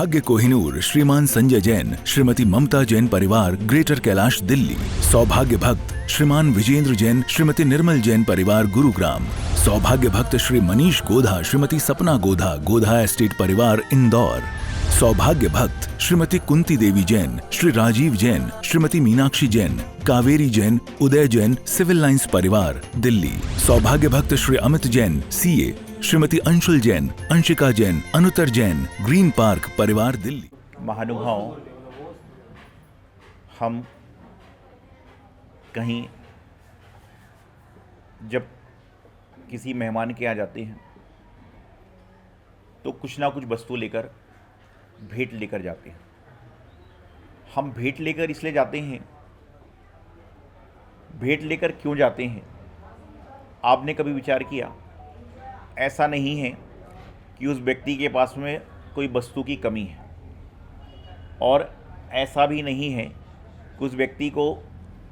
सौभाग्य कोहिनूर श्रीमान संजय जैन, श्रीमती ममता जैन परिवार, ग्रेटर कैलाश, दिल्ली। सौभाग्य भक्त श्रीमान विजेंद्र जैन, श्रीमती निर्मल जैन परिवार, गुरुग्राम। सौभाग्य भक्त श्री मनीष गोधा, श्रीमती सपना गोधा, गोधा एस्टेट परिवार, इंदौर। सौभाग्य भक्त श्रीमती कुंती देवी जैन, श्री राजीव जैन, श्रीमती मीनाक्षी जैन, कावेरी जैन, उदय जैन, सिविल लाइंस परिवार, दिल्ली। सौभाग्य भक्त Shri Amit Jain, CA, Shrimati Anshul Jain, Anshika Jain, Anuttar Jain, green park परिवार, दिल्ली। महानुभाव, हम कहीं जब किसी मेहमान के यहाँ जाते हैं तो कुछ ना कुछ वस्तु लेकर, भेंट लेकर जाते हैं। हम भेंट लेकर इसलिए जाते हैं, भेंट लेकर क्यों जाते हैं? आपने कभी विचार किया? ऐसा नहीं है कि उस व्यक्ति के पास में कोई वस्तु की कमी है, और ऐसा भी नहीं है कि उस व्यक्ति को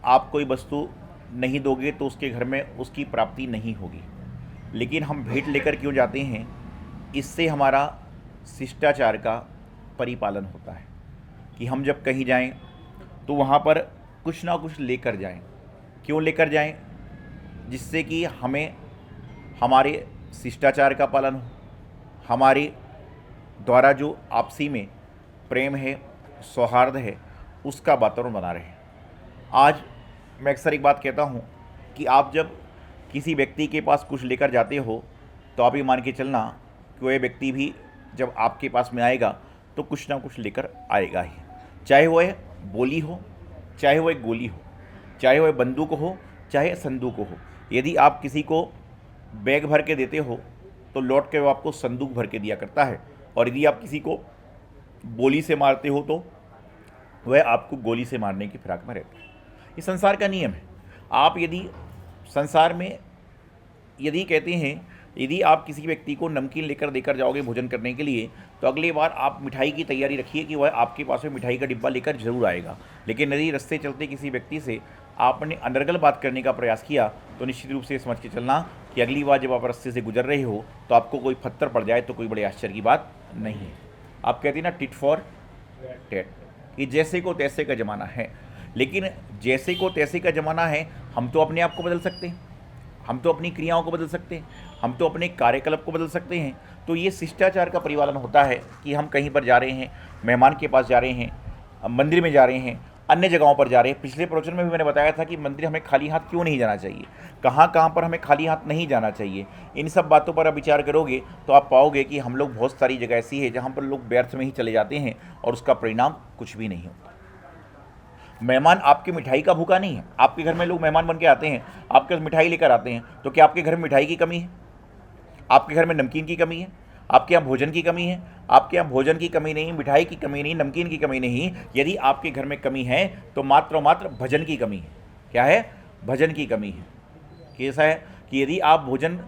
आप कोई वस्तु नहीं दोगे तो उसके घर में उसकी प्राप्ति नहीं होगी। लेकिन हम भेंट लेकर क्यों जाते हैं? इससे हमारा शिष्टाचार का परिपालन होता है कि हम जब कहीं जाएं तो वहाँ पर कुछ ना कुछ लेकर जाएं। क्यों लेकर जाएं? जिससे कि हमें हमारे शिष्टाचार का पालन हो, हमारे द्वारा जो आपसी में प्रेम है, सौहार्द है, उसका वातावरण बना रहे। आज मैं अक्सर एक बात कहता हूँ कि आप जब किसी व्यक्ति के पास कुछ लेकर जाते हो तो आप ये मान के चलना कि वह व्यक्ति भी जब आपके पास में आएगा तो कुछ ना कुछ लेकर आएगा ही। चाहे वह बोली हो, चाहे वह गोली हो, चाहे वह बंदूक हो, चाहे संदूक हो। यदि आप किसी को बैग भर के देते हो तो लौट के वो आपको संदूक भर के दिया करता है, और यदि आप किसी को गोली से मारते हो तो वह आपको गोली से मारने की फिराक में रहता है। ये संसार का नियम है। आप यदि संसार में यदि कहते हैं, यदि आप किसी व्यक्ति को नमकीन लेकर देकर जाओगे भोजन करने के लिए, तो अगली बार आप मिठाई की तैयारी रखिए कि वह आपके पास में मिठाई का डिब्बा लेकर जरूर आएगा। लेकिन यदि रास्ते चलते किसी व्यक्ति से आपने अनर्गल बात करने का प्रयास किया तो निश्चित रूप से समझ के चलना कि अगली बार जब आप रास्ते से गुजर रहे हो तो आपको कोई पत्थर पड़ जाए तो कोई बड़े आश्चर्य की बात नहीं है। आप कहते हैं ना, टिट फॉर टैट, कि जैसे को तैसे का ज़माना है। लेकिन जैसे को तैसे का ज़माना है, हम तो अपने आप को बदल सकते हैं, हम तो अपनी क्रियाओं को बदल सकते हैं, हम तो अपने कार्यकलाप को बदल सकते हैं। तो ये शिष्टाचार का परिपालन होता है कि हम कहीं पर जा रहे हैं, मेहमान के पास जा रहे हैं, मंदिर में जा रहे हैं, अन्य जगहों पर जा रहे हैं। पिछले प्रवचन में भी मैंने बताया था कि मंदिर हमें खाली हाथ क्यों नहीं जाना चाहिए, कहाँ कहाँ पर हमें खाली हाथ नहीं जाना चाहिए। इन सब बातों पर आप विचार करोगे तो आप पाओगे कि हम लोग बहुत सारी जगह ऐसी है जहाँ पर लोग व्यर्थ में ही चले जाते हैं और उसका परिणाम कुछ भी नहीं होता। मेहमान आपकी मिठाई का भूखा नहीं है। आपके घर में लोग मेहमान बन के आते हैं, आपके पास मिठाई लेकर आते हैं, तो क्या आपके घर में मिठाई की कमी है? आपके घर में नमकीन की कमी है? आपके यहाँ भोजन की कमी है? आपके यहाँ भोजन की कमी नहीं, मिठाई की कमी नहीं, नमकीन की कमी नहीं। यदि आपके घर में कमी है तो मात्र और मात्र भजन की कमी है। क्या है? भजन की कमी है। कैसा है कि यदि आप भोजन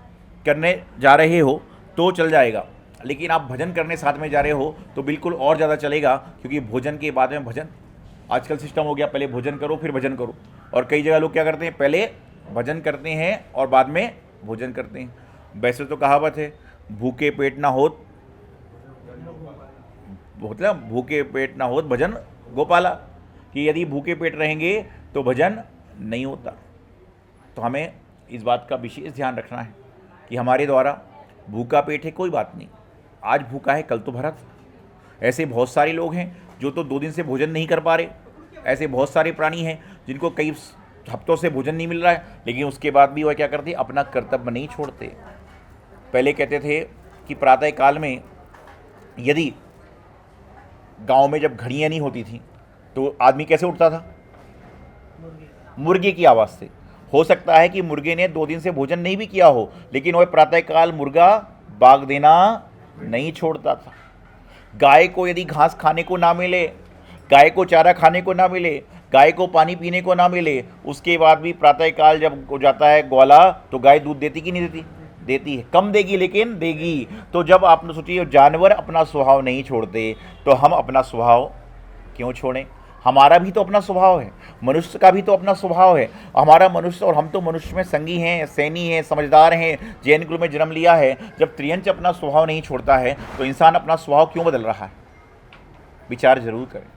करने जा रहे हो तो चल जाएगा, लेकिन आप भजन करने साथ में जा रहे हो तो बिल्कुल और ज़्यादा चलेगा, क्योंकि भोजन के बाद में भजन। आजकल सिस्टम हो गया, पहले भोजन करो फिर भजन करो। और कई जगह लोग क्या करते हैं, पहले भजन करते हैं और बाद में भोजन करते हैं। वैसे तो कहावत है, भूखे पेट ना होत, मतलब भूखे पेट ना होत भजन गोपाला, कि यदि भूखे पेट रहेंगे तो भजन नहीं होता। तो हमें इस बात का विशेष ध्यान रखना है कि हमारे द्वारा भूखा पेट है कोई बात नहीं, आज भूखा है कल तो भरा था। ऐसे बहुत सारे लोग हैं जो तो 2 दिन से भोजन नहीं कर पा रहे। ऐसे बहुत सारे प्राणी हैं जिनको कई हफ्तों से भोजन नहीं मिल रहा है, लेकिन उसके बाद भी वह क्या करते, अपना कर्तव्य नहीं छोड़ते। पहले कहते थे कि प्रातः काल में यदि गांव में जब घड़ियाँ नहीं होती थी तो आदमी कैसे उठता था? मुर्गे की आवाज़ से। हो सकता है कि मुर्गे ने 2 दिन से भोजन नहीं भी किया हो, लेकिन वह प्रातःकाल मुर्गा बाग देना नहीं छोड़ता था। गाय को यदि घास खाने को ना मिले, गाय को चारा खाने को ना मिले, गाय को पानी पीने को ना मिले, उसके बाद भी प्रातःकाल जब हो जाता है ग्वाला तो गाय दूध देती कि नहीं देती? देती है। कम देगी लेकिन देगी। तो जब आपने सोचिए जानवर अपना स्वभाव नहीं छोड़ते तो हम अपना स्वभाव क्यों छोड़ें? हमारा भी तो अपना स्वभाव है, मनुष्य का भी तो अपना स्वभाव है। हमारा मनुष्य, और हम तो मनुष्य में संगी हैं, सैनी हैं, समझदार हैं, जैन कुल में जन्म लिया है। जब त्रियंच अपना स्वभाव नहीं छोड़ता है तो इंसान अपना स्वभाव क्यों बदल रहा है? विचार जरूर करें।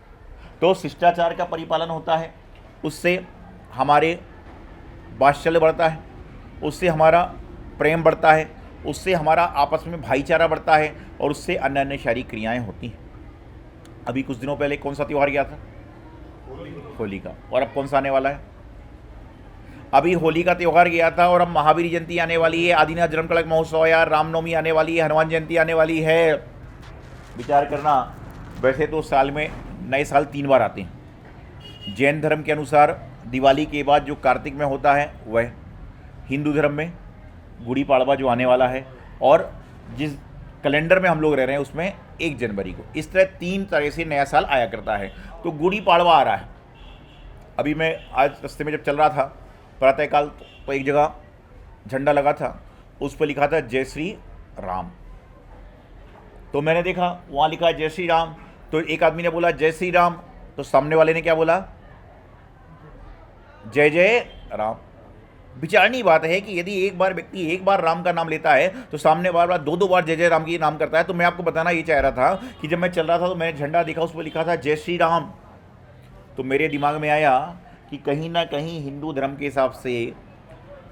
तो शिष्टाचार का परिपालन होता है, उससे हमारे वात्सल्य बढ़ता है, उससे हमारा प्रेम बढ़ता है, उससे हमारा आपस में भाईचारा बढ़ता है और उससे अन्य अन्य शारीरिक क्रियाएं होती हैं। अभी कुछ दिनों पहले कौन सा त्यौहार गया था? होली का। और अब कौन सा आने वाला है? अभी होली का त्यौहार गया था और अब महावीर जयंती आने वाली है, आदिनाथ जन्म कलश महोत्सव या रामनवमी आने वाली है, हनुमान जयंती आने वाली है। विचार करना, वैसे तो साल में नए साल 3 बार आते हैं। जैन धर्म के अनुसार दिवाली के बाद जो कार्तिक में होता है वह, हिंदू धर्म में गुड़ी पाड़वा जो आने वाला है, और जिस कैलेंडर में हम लोग रह रहे हैं उसमें 1 जनवरी को। इस तरह 3 तरह से नया साल आया करता है। तो गुड़ी पाड़वा आ रहा है। अभी मैं आज रास्ते में जब चल रहा था प्रातःकाल, तो एक जगह झंडा लगा था, उस पर लिखा था जय श्री राम। तो मैंने देखा वहाँ लिखा है जय श्री राम, तो एक आदमी ने बोला जय श्री राम, तो सामने वाले ने क्या बोला? जय जय राम। विचारनीय बात है कि यदि एक बार व्यक्ति एक बार राम का नाम लेता है तो सामने बार बार 2-2 बार जय जय राम की नाम करता है। तो मैं आपको बताना ये चाह रहा था कि जब मैं चल रहा था तो मैंने झंडा देखा, उस पर लिखा था जय श्री राम। तो मेरे दिमाग में आया कि कहीं ना कहीं हिंदू धर्म के हिसाब से,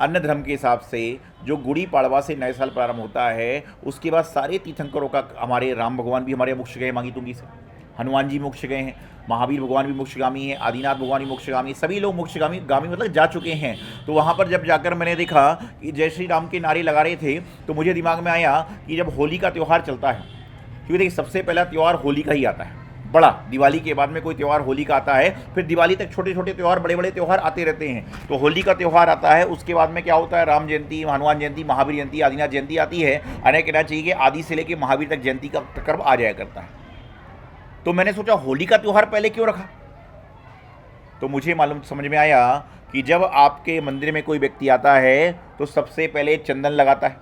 अन्य धर्म के हिसाब से जो गुड़ी पाड़वा से नए साल प्रारंभ होता है, उसके बाद सारे तीर्थंकरों का, हमारे राम भगवान भी हमारे मोक्ष गए मांगी तुंगी से, हनुमान जी मोक्ष गए हैं, महावीर भगवान भी मोक्षगामी हैं, आदिनाथ भगवान भी मोक्षगामी, सभी लोग मोक्षगामी मतलब जा चुके हैं। तो वहाँ पर जब जाकर मैंने देखा कि जय श्री राम के नारे लगा रहे थे, तो मुझे दिमाग में आया कि जब होली का त्यौहार चलता है, क्योंकि देखिए सबसे पहला त्यौहार होली का ही आता है बड़ा, दिवाली के बाद में कोई त्यौहार होली का आता है, फिर दिवाली तक छोटे छोटे त्यौहार, बड़े बड़े त्यौहार आते रहते हैं। तो होली का त्यौहार आता है, उसके बाद में क्या होता है? राम जयंती, हनुमान जयंती, महावीर जयंती, आदिनाथ जयंती आती है। यानी कहना चाहिए कि आदि से लेकर महावीर तक जयंती का क्रम आ जाया करता है। तो मैंने सोचा होली का त्यौहार पहले क्यों रखा? तो मुझे मालूम समझ में आया कि जब आपके मंदिर में कोई व्यक्ति आता है तो सबसे पहले चंदन लगाता है,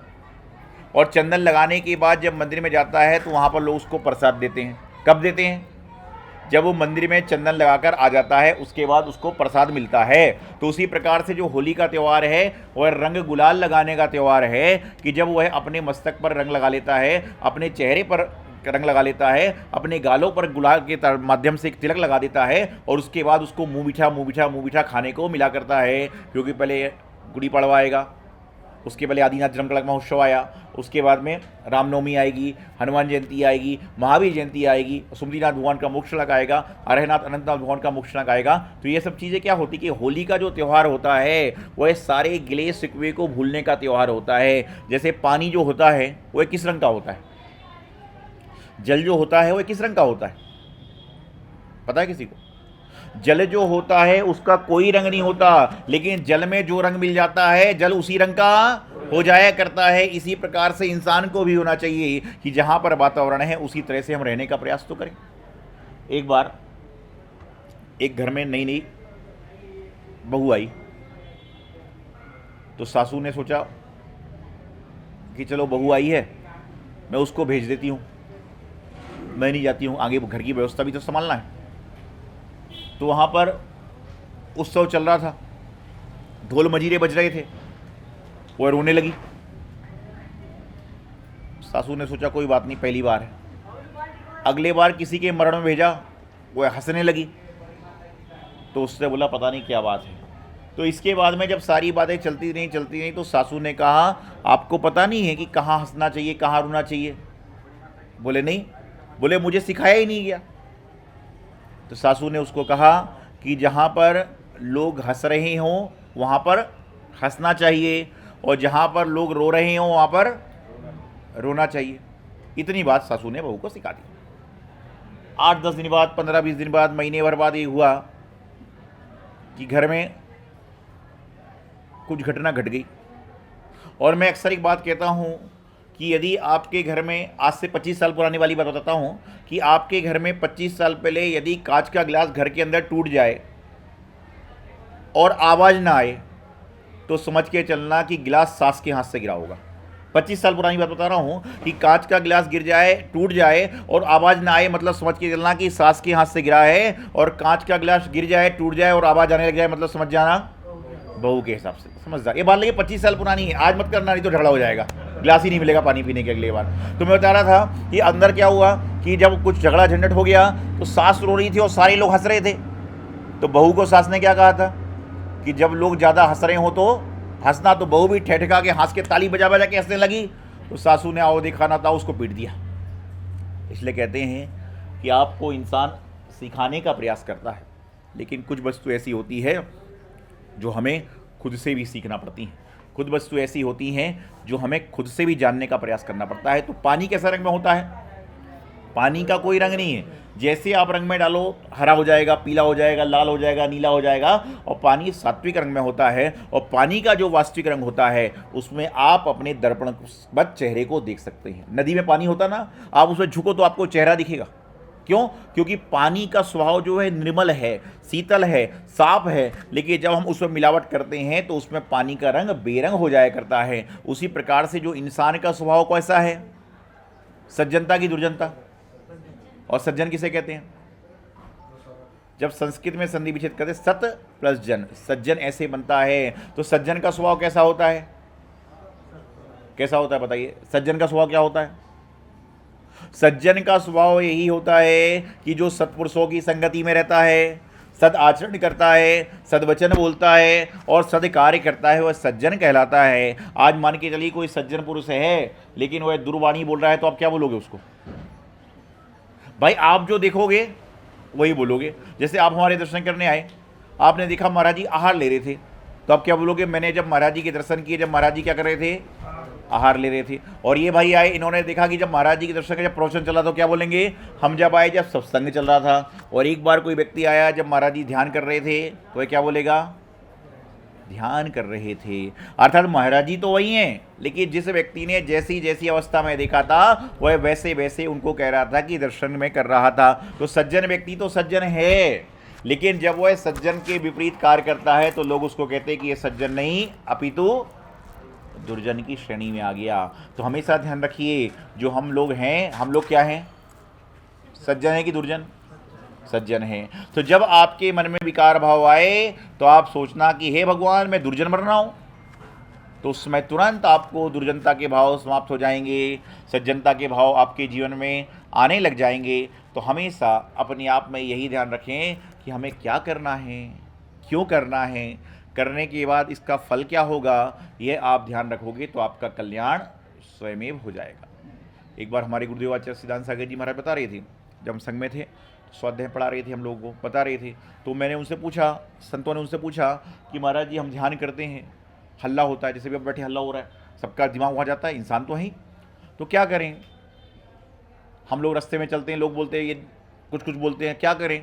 और चंदन लगाने के बाद जब मंदिर में जाता है तो वहाँ पर लोग उसको प्रसाद देते हैं। कब देते हैं? जब वो मंदिर में चंदन लगाकर आ जाता है, उसके बाद उसको प्रसाद मिलता है। तो उसी प्रकार से जो होली का त्यौहार है वह रंग गुलाल लगाने का त्यौहार है, कि जब वह अपने मस्तक पर रंग लगा लेता है, अपने चेहरे पर रंग लगा लेता है, अपने गालों पर गुलाल के माध्यम से एक तिलक लगा देता है, और उसके बाद उसको मुँह मीठा खाने को मिला करता है। क्योंकि पहले गुड़ी पड़वा आएगा, उसके पहले आदिनाथ जन्म कलश महोत्सव आया, उसके बाद में रामनवमी आएगी, हनुमान जयंती आएगी, महावीर जयंती आएगी, सुमदीनाथ भगवान का मोक्षलक आएगा, अरहनाथ अनंतनाथ भगवान का मोक्षलक आएगा। तो ये सब चीज़ें क्या होती कि होली का जो त्यौहार होता है वह सारे गिले शिकवे को भूलने का त्यौहार होता है। जैसे पानी जो होता है वह किस रंग का होता है? जल जो होता है वह किस रंग का होता है? पता है किसी को? जल जो होता है उसका कोई रंग नहीं होता, लेकिन जल में जो रंग मिल जाता है जल उसी रंग का हो जाया करता है। इसी प्रकार से इंसान को भी होना चाहिए कि जहां पर वातावरण है उसी तरह से हम रहने का प्रयास तो करें। एक बार एक घर में नई नई बहू आई, तो सासू ने सोचा कि चलो बहू आई है, मैं उसको भेज देती हूँ, मैं नहीं जाती हूँ, आगे घर की व्यवस्था भी तो संभालना है। तो वहाँ पर उत्सव चल रहा था, ढोल मजीरे बज रहे थे, वो रोने लगी। सासू ने सोचा कोई बात नहीं, पहली बार है। अगले बार किसी के मरण में भेजा, वो हंसने लगी। तो उससे बोला पता नहीं क्या बात है। तो इसके बाद में जब सारी बातें चलती रही तो सासू ने कहा आपको पता नहीं है कि कहाँ हंसना चाहिए कहाँ रोना चाहिए? बोले नहीं। बोले मुझे सिखाया ही नहीं गया। तो सासू ने उसको कहा कि जहाँ पर लोग हंस रहे हों वहाँ पर हंसना चाहिए, और जहाँ पर लोग रो रहे हों वहाँ पर रोना चाहिए। इतनी बात सासू ने बहू को सिखा दी। 8-10 दिन बाद, 15-20 दिन बाद, महीने भर बाद ये हुआ कि घर में कुछ घटना घट गई। और मैं अक्सर एक बात कहता हूँ कि यदि आपके घर में, आज से 25 साल पुरानी वाली बात बताता हूँ, कि आपके घर में 25 साल पहले यदि कांच का गिलास घर के अंदर टूट जाए और आवाज़ ना आए तो समझ के चलना कि गिलास सास के हाथ से गिरा होगा। 25 साल पुरानी बात बता रहा हूँ कि कांच का गिलास गिर जाए, टूट जाए और आवाज़ ना आए, मतलब समझ के चलना कि सास के हाथ से गिरा है। और कांच का गिलास गिर जाए, टूट जाए और आवाज़ आने लग जाए, मतलब समझ जाना बहू के हिसाब से। समझदार ये बात लगी 25 साल पुरानी है, आज मत करना नहीं तो झगड़ा हो जाएगा। गिलास ही नहीं मिलेगा पानी पीने के अगले बार। तो मैं बता रहा था कि अंदर क्या हुआ कि जब कुछ झगड़ा झंझट हो गया तो सास रो रही थी और सारे लोग हंस रहे थे। तो बहू को सास ने क्या कहा था कि जब लोग ज़्यादा हंस रहे हो तो हंसना, तो बहू भी ठेठका के हंस के ताली बजा बजा के हंसने लगी। तो सासू ने आओ दिखाना था, उसको पीट दिया। इसलिए कहते हैं कि आपको इंसान सिखाने का प्रयास करता है, लेकिन कुछ वस्तु ऐसी होती है जो हमें खुद से भी सीखना पड़ती हैं। खुद वस्तु ऐसी होती हैं जो हमें खुद से भी जानने का प्रयास करना पड़ता है। तो पानी कैसा रंग में होता है? पानी का कोई रंग नहीं है। जैसे आप रंग में डालो हरा हो जाएगा, पीला हो जाएगा, लाल हो जाएगा, नीला हो जाएगा। और पानी सात्विक रंग में होता है। और पानी का जो वास्तविक रंग होता है उसमें आप अपने दर्पण बद चेहरे को देख सकते हैं। नदी में पानी होता ना, आप उसमें झुको तो आपको चेहरा दिखेगा। क्यों? क्योंकि पानी का स्वभाव जो है निर्मल है, शीतल है, साफ है। लेकिन जब हम उसमें मिलावट करते हैं तो उसमें पानी का रंग बेरंग हो जाया करता है। उसी प्रकार से जो इंसान का स्वभाव कैसा है? सज्जनता की दुर्जनता। और सज्जन किसे कहते हैं? जब संस्कृत में संधि विच्छेद करते सत प्लस जन, सज्जन ऐसे बनता है। तो सज्जन का स्वभाव कैसा होता है? कैसा होता है बताइए? सज्जन का स्वभाव क्या होता है? सज्जन का स्वभाव यही होता है कि जो सत्पुरुषों की संगति में रहता है, सद आचरण करता है, सदवचन बोलता है और सद कार्य करता है, वह सज्जन कहलाता है। आज मान के चलिए कोई सज्जन पुरुष है लेकिन वह दुर्वाणी बोल रहा है, तो आप क्या बोलोगे उसको? भाई आप जो देखोगे वही बोलोगे। जैसे आप हमारे दर्शन करने आए, आपने देखा महाराज जी आहार ले रहे थे, तो आप क्या बोलोगे? मैंने जब महाराज जी के दर्शन किए, जब महाराज जी क्या कर रहे थे? आहार ले रहे थे। और ये भाई आए, इन्होंने देखा कि जब महाराज जी के दर्शन का जब प्रवचन चला, तो क्या बोलेंगे? हम जब आए जब सत्संग चल रहा था। और एक बार कोई व्यक्ति आया जब महाराज जी ध्यान कर रहे थे, तो वह क्या बोलेगा? ध्यान कर रहे थे। अर्थात महाराज जी तो वही हैं, लेकिन जिस व्यक्ति ने जैसी जैसी अवस्था में देखा था वह वैसे वैसे उनको कह रहा था कि दर्शन में कर रहा था। तो सज्जन व्यक्ति तो सज्जन है, लेकिन जब वह सज्जन के विपरीत कार्य करता है तो लोग उसको कहते हैं कि यह सज्जन नहीं अपितु दुर्जन की श्रेणी में आ गया। तो हमेशा ध्यान रखिए, जो हम लोग हैं, हम लोग क्या हैं? सज्जन है कि दुर्जन? सज्जन है। तो जब आपके मन में विकार भाव आए तो आप सोचना कि हे भगवान मैं दुर्जन बन रहा हूँ, तो उस समय तुरंत आपको दुर्जनता के भाव समाप्त हो जाएंगे, सज्जनता के भाव आपके जीवन में आने लग जाएंगे। तो हमेशा अपने आप में यही ध्यान रखें कि हमें क्या करना है, क्यों करना है, करने के बाद इसका फल क्या होगा, ये आप ध्यान रखोगे तो आपका कल्याण स्वयमेव हो जाएगा। एक बार हमारे गुरुदेव आचार्य सिद्धांत सागर जी महाराज बता रहे थे, जब हम संघ में थे, स्वाध्याय पढ़ा रहे थे, हम लोगों को बता रहे थे। तो मैंने उनसे पूछा, संतों ने उनसे पूछा कि महाराज जी हम ध्यान करते हैं, हल्ला होता है, जैसे भी अब बैठे हल्ला हो रहा है, सबका दिमाग वहाँ जाता है, इंसान तो है ही, तो क्या करें? हम लोग रास्ते में चलते हैं, लोग बोलते हैं, ये कुछ कुछ बोलते हैं, क्या करें?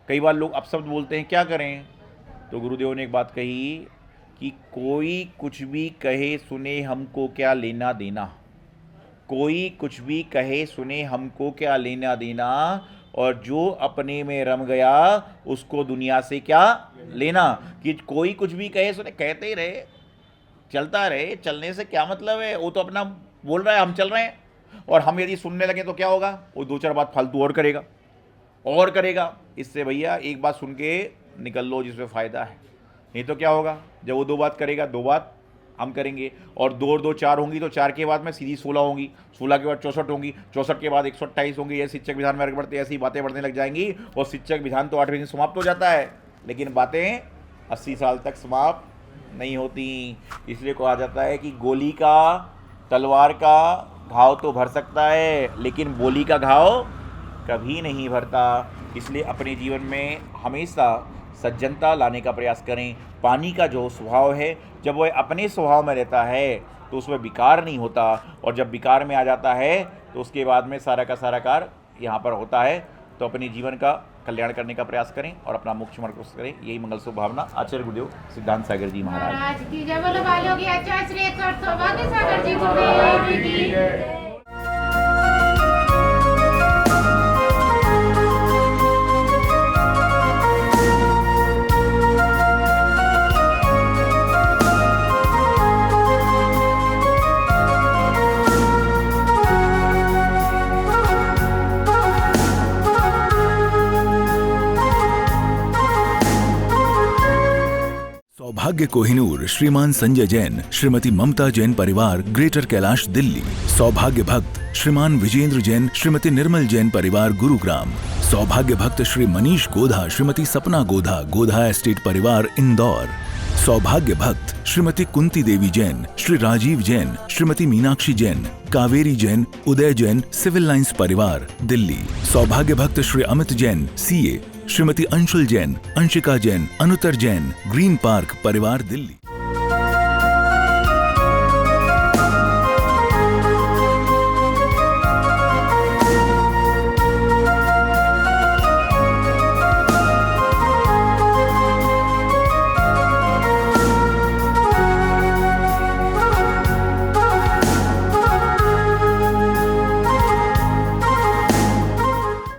कई बार लोग अपशब्द बोलते हैं, क्या करें? तो गुरुदेव ने एक बात कही कि कोई कुछ भी कहे सुने हमको क्या लेना देना, कोई कुछ भी कहे सुने हमको क्या लेना देना, और जो अपने में रम गया उसको दुनिया से क्या लेना। कि कोई कुछ भी कहे सुने, कहते ही रहे, चलता रहे, चलने से क्या मतलब है? वो तो अपना बोल रहा है, हम चल रहे हैं, और हम यदि सुनने लगे तो क्या होगा? वो दो चार बात फालतू और करेगा और करेगा। इससे भैया एक बात सुन के निकल लो जिसमें फ़ायदा है, नहीं तो क्या होगा? जब वो दो बात करेगा, दो बात हम करेंगे, और दो और दो चार होंगी, तो चार के बाद में सीधी 16 होंगी, 16 के बाद 64 होंगी, 64 के बाद 128 होंगी। ये शिक्षक विधान में आगे बढ़ते ऐसी बातें बढ़ने लग जाएंगी। और शिक्षक विधान तो 8वें दिन समाप्त हो जाता है, लेकिन बातें 80 साल तक समाप्त नहीं होती। इसलिए कहा जाता है कि गोली का, तलवार का घाव तो भर सकता है, लेकिन बोली का घाव कभी नहीं भरता। इसलिए अपने जीवन में हमेशा सज्जनता लाने का प्रयास करें। पानी का जो स्वभाव है, जब वह अपने स्वभाव में रहता है तो उसमें विकार नहीं होता, और जब विकार में आ जाता है तो उसके बाद में सारा का सारा कार्य यहाँ पर होता है। तो अपने जीवन का कल्याण करने का प्रयास करें और अपना मोक्ष मार्ग को करें। यही मंगल शुभ भावना आचार्य गुरुदेव सिद्धांत सागर जी महाराज की जय। बोलो बालों की आचार्य श्री सौभाग्य सागर जी गुरुदेव की। सौभाग्य कोहिनूर श्रीमान संजय जैन श्रीमती ममता जैन परिवार ग्रेटर कैलाश दिल्ली। सौभाग्य भक्त श्रीमान विजेंद्र जैन श्रीमती निर्मल जैन परिवार गुरुग्राम। सौभाग्य भक्त श्री मनीष गोधा श्रीमती सपना गोधा गोधा एस्टेट परिवार इंदौर। सौभाग्य भक्त श्रीमती कुंती देवी जैन श्री राजीव जैन श्रीमती मीनाक्षी जैन कावेरी जैन उदय जैन सिविल लाइंस परिवार दिल्ली। सौभाग्य भक्त Shri Amit Jain CA Shrimati Anshul Jain Anshika Jain Anuttar Jain green park परिवार दिल्ली।